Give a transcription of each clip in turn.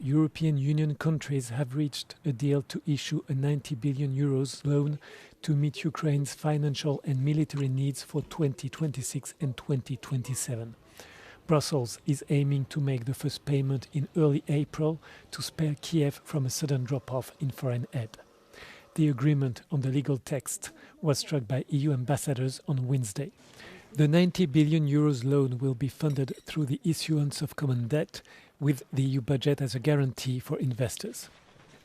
European Union countries have reached a deal to issue a 90 billion euros loan to meet Ukraine's financial and military needs for 2026 and 2027. Brussels is aiming to make the first payment in early April to spare Kiev from a sudden drop-off in foreign aid. The agreement on the legal text was struck by EU ambassadors on Wednesday. The 90 billion euros loan will be funded through the issuance of common debt, with the EU budget as a guarantee for investors.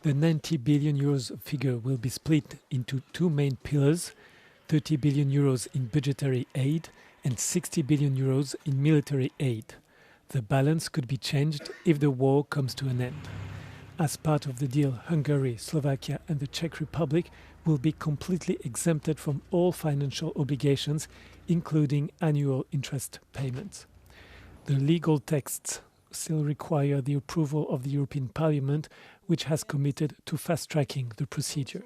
The 90 billion euros figure will be split into two main pillars, 30 billion euros in budgetary aid and 60 billion euros in military aid. The balance could be changed if the war comes to an end. As part of the deal, Hungary, Slovakia and the Czech Republic will be completely exempted from all financial obligations, including annual interest payments. The legal texts still require the approval of the European Parliament, which has committed to fast-tracking the procedure.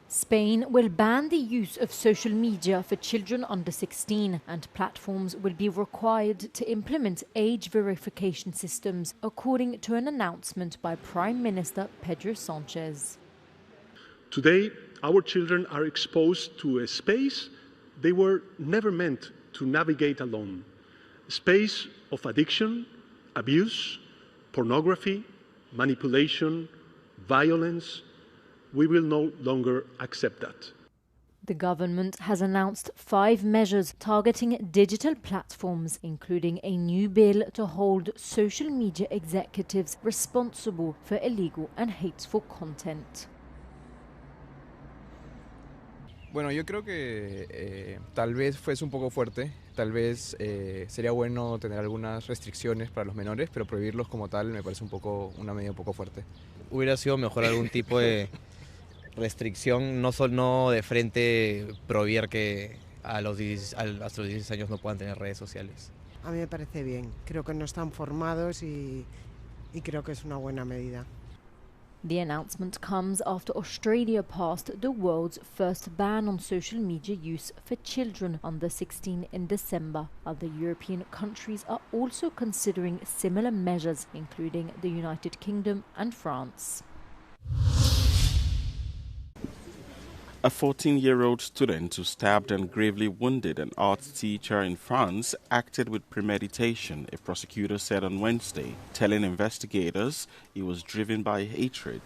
Spain will ban the use of social media for children under 16, and platforms will be required to implement age verification systems, according to an announcement by Prime Minister Pedro Sánchez. Today, our children are exposed to a space they were never meant to navigate alone. A space of addiction, abuse, pornography, manipulation, violence. We will no longer accept that. The government has announced 5 measures targeting digital platforms, including a new bill to hold social media executives responsible for illegal and hateful content. Bueno, yo creo que tal vez fuese un poco fuerte, tal vez sería bueno tener algunas restricciones para los menores, pero prohibirlos como tal me parece una medida un poco fuerte. Hubiera sido mejor algún tipo de restricción, no de frente prohibir que hasta los 16 años no puedan tener redes sociales. A mí me parece bien, creo que no están formados y creo que es una buena medida. The announcement comes after Australia passed the world's first ban on social media use for children under 16 in December. Other European countries are also considering similar measures, including the United Kingdom and France. A 14-year-old student who stabbed and gravely wounded an art teacher in France acted with premeditation, a prosecutor said on Wednesday, telling investigators he was driven by hatred.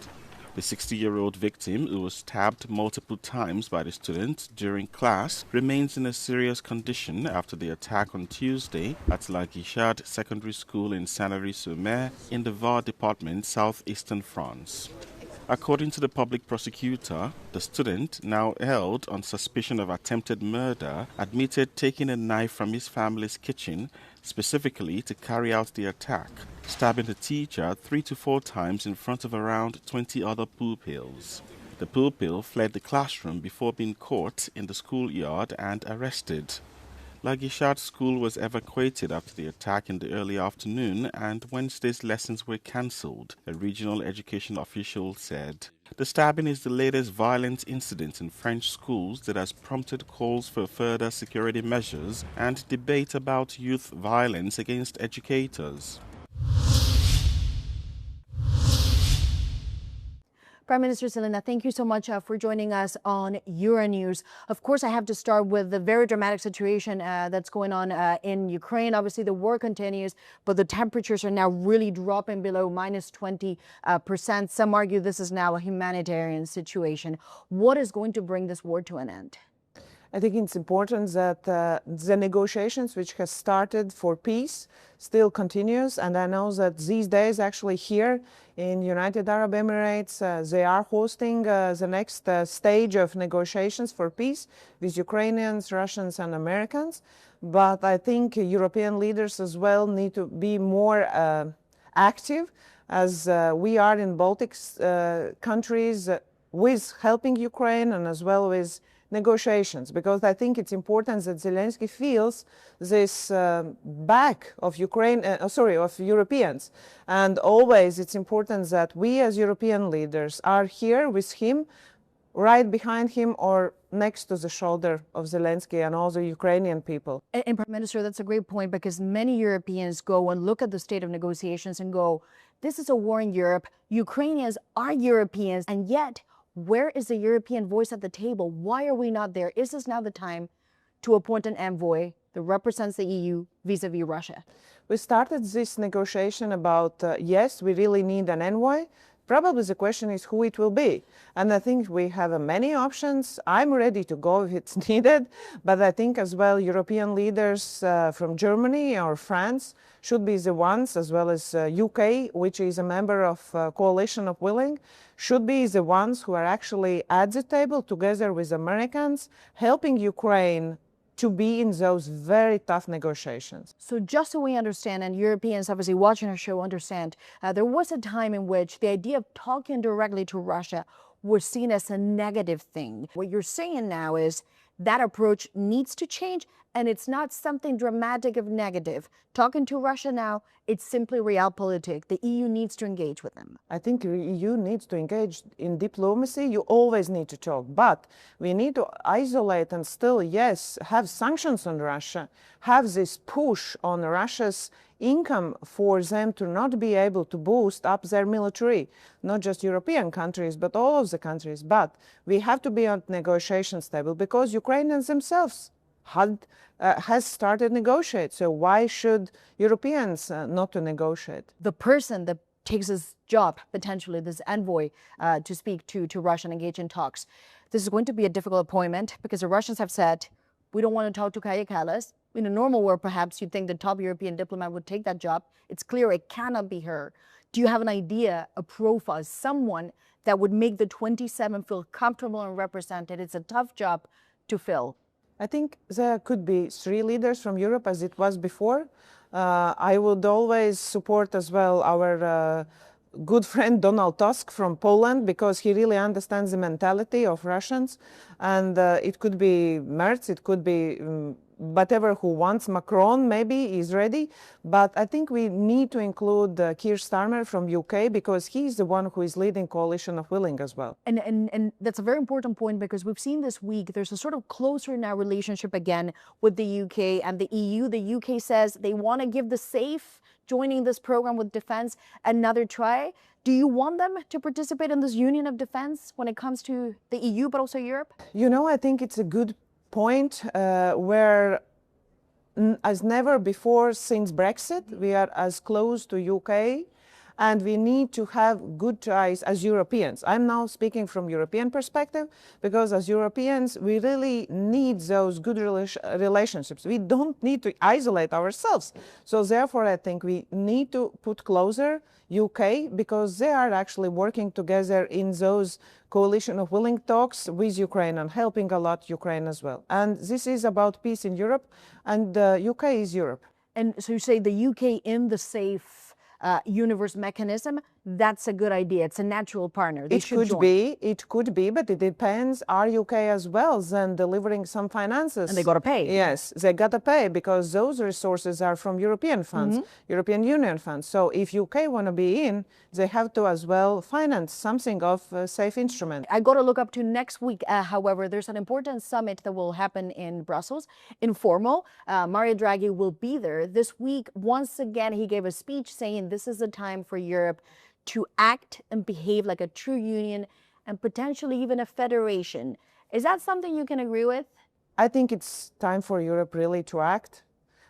The 60-year-old victim, who was stabbed multiple times by the student during class, remains in a serious condition after the attack on Tuesday at La Guichard Secondary School in Sanary-sur-Mer in the Var department, southeastern France. According to the public prosecutor, the student, now held on suspicion of attempted murder, admitted taking a knife from his family's kitchen specifically to carry out the attack, stabbing the teacher 3 to 4 times in front of around 20 other pupils. The pupil fled the classroom before being caught in the schoolyard and arrested. La Guichard School was evacuated after the attack in the early afternoon, and Wednesday's lessons were cancelled, a regional education official said. The stabbing is the latest violent incident in French schools that has prompted calls for further security measures and debate about youth violence against educators. Prime Minister Selena, thank you so much for joining us on Euronews. Of course, I have to start with the very dramatic situation that's going on in Ukraine. Obviously, the war continues, but the temperatures are now really dropping below minus 20%. Some argue this is now a humanitarian situation. What is going to bring this war to an end? I think it's important that the negotiations which has started for peace still continues, and I know that these days actually here in United Arab Emirates they are hosting the next stage of negotiations for peace with Ukrainians, Russians and Americans. But I think European leaders as well need to be more active, as we are in Baltic countries with helping Ukraine and as well with negotiations, because I think it's important that Zelensky feels this back of of Europeans, and always it's important that we as European leaders are here with him, right behind him or next to the shoulder of Zelensky and all the Ukrainian people. And Prime Minister, that's a great point, because many Europeans go and look at the state of negotiations and go, this is a war in Europe. Ukrainians are Europeans, and yet where is the European voice at the table? Why are we not there? Is this now the time to appoint an envoy that represents the EU vis-a-vis Russia? We started this negotiation about, yes, we really need an envoy. Probably the question is who it will be. And I think we have many options. I'm ready to go if it's needed. But I think as well European leaders from Germany or France should be the ones, as well as UK, which is a member of Coalition of Willing, should be the ones who are actually at the table together with Americans, helping Ukraine to be in those very tough negotiations. So just so we understand, and Europeans obviously watching our show understand, there was a time in which the idea of talking directly to Russia was seen as a negative thing. What you're saying now is that approach needs to change, and it's not something dramatic of negative. Talking to Russia now, it's simply realpolitik. The EU needs to engage with them. I think the EU needs to engage in diplomacy. You always need to talk, but we need to isolate and still, yes, have sanctions on Russia, have this push on Russia's income for them to not be able to boost up their military, not just European countries, but all of the countries. But we have to be on negotiations table because Ukrainians themselves has started negotiate. So why should Europeans not to negotiate? The person that takes his job, potentially this envoy, to speak to Russia and engage in talks, this is going to be a difficult appointment because the Russians have said, we don't want to talk to Kaja Kallas. In a normal world, perhaps you'd think the top European diplomat would take that job. It's clear it cannot be her. Do you have an idea, a profile, someone that would make the 27 feel comfortable and represented? It's a tough job to fill. I think there could be 3 leaders from Europe as it was before. I would always support as well our good friend Donald Tusk from Poland because he really understands the mentality of Russians. And it could be Merz, it could be whatever who wants. Macron maybe is ready. But I think we need to include Keir Starmer from UK because he's the one who is leading Coalition of Willing as well. And that's a very important point because we've seen this week there's a sort of closer now relationship again with the UK and the EU. The UK says they want to give the SAFE joining this program with defense another try. Do you want them to participate in this union of defense when it comes to the EU but also Europe? You know, I think it's a good point where as never before since Brexit, we are as close to UK and we need to have good ties as Europeans. I'm now speaking from European perspective because as Europeans, we really need those good relationships. We don't need to isolate ourselves. So therefore, I think we need to put closer UK because they are actually working together in those coalition of willing talks with Ukraine and helping a lot Ukraine as well. And this is about peace in Europe and UK is Europe. And so you say the UK in the SAFE universe mechanism, that's a good idea. It's a natural partner. They should join. It could be, but it depends. Are UK as well then delivering some finances? And they got to pay. Yes, they got to pay because those resources are from European funds, European Union funds. So if UK want to be in, they have to as well finance something of a safe instrument. I got to look up to next week. However, there's an important summit that will happen in Brussels, informal. Mario Draghi will be there. This week, once again, he gave a speech saying this is the time for Europe to act and behave like a true union and potentially even a federation. Is that something you can agree with? I think it's time for Europe really to act.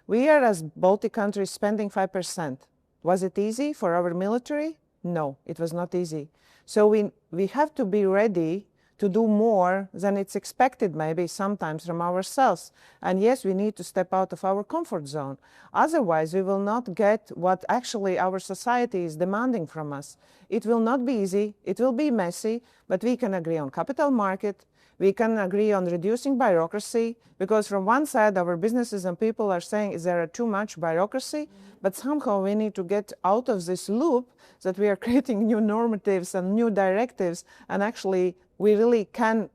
We are, as Baltic countries, spending 5%. Was it easy for our military? No, it was not easy. So we have to be ready to do more than it's expected maybe sometimes from ourselves. And yes, we need to step out of our comfort zone. Otherwise, we will not get what actually our society is demanding from us. It will not be easy, it will be messy, but we can agree on capital market, we can agree on reducing bureaucracy, because from one side our businesses and people are saying there are too much bureaucracy, but somehow we need to get out of this loop that we are creating new normatives and new directives, and actually we really can,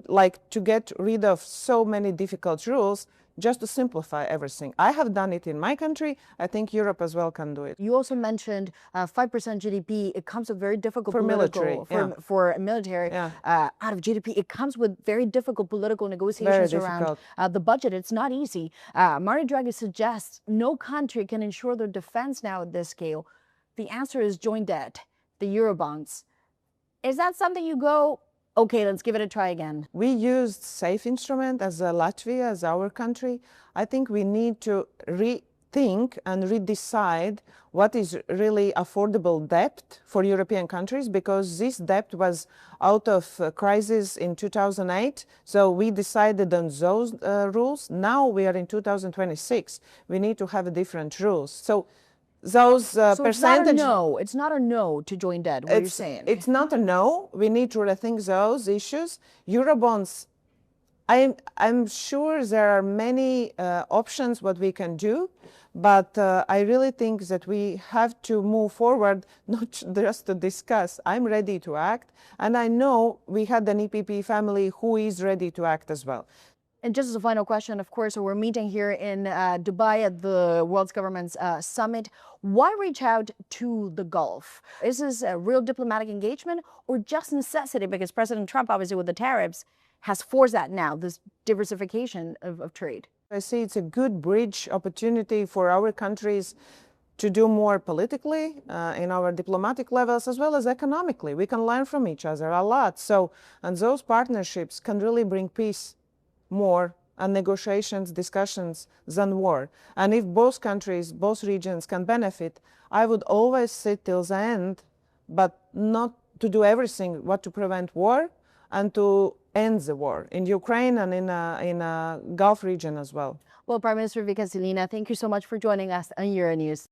like, to get rid of so many difficult rules, just to simplify everything. I have done it in my country. I think Europe as well can do it. You also mentioned 5% GDP. It comes with very difficult For military, for military. Out of GDP, it comes with very difficult political negotiations around the budget. It's not easy. Mario Draghi suggests no country can ensure their defense now at this scale. The answer is joint debt, the Eurobonds. Is that something you go, okay, let's give it a try again? We used safe instrument as Latvia, as our country. I think we need to rethink and redecide what is really affordable debt for European countries, because this debt was out of crisis in 2008. So we decided on those rules. Now we are in 2026. We need to have different rules. So those percentage. It's not a no to join debt. What are you saying? It's not a no. We need to rethink those issues. Eurobonds. I'm sure there are many options what we can do, but I really think that we have to move forward, not just to discuss. I'm ready to act, and I know we had an EPP family who is ready to act as well. And just as a final question, of course, we're meeting here in Dubai at the World's Governments Summit. Why reach out to the Gulf? Is this a real diplomatic engagement or just necessity? Because President Trump, obviously, with the tariffs, has forced that now, this diversification of trade. I see it's a good bridge opportunity for our countries to do more politically in our diplomatic levels as well as economically. We can learn from each other a lot. And those partnerships can really bring peace more and negotiations, discussions than war. And if both countries, both regions can benefit, I would always sit till the end, but not to do everything what to prevent war and to end the war in Ukraine and in a Gulf region as well. Well, Prime Minister Vika Silina, thank you so much for joining us on Euronews.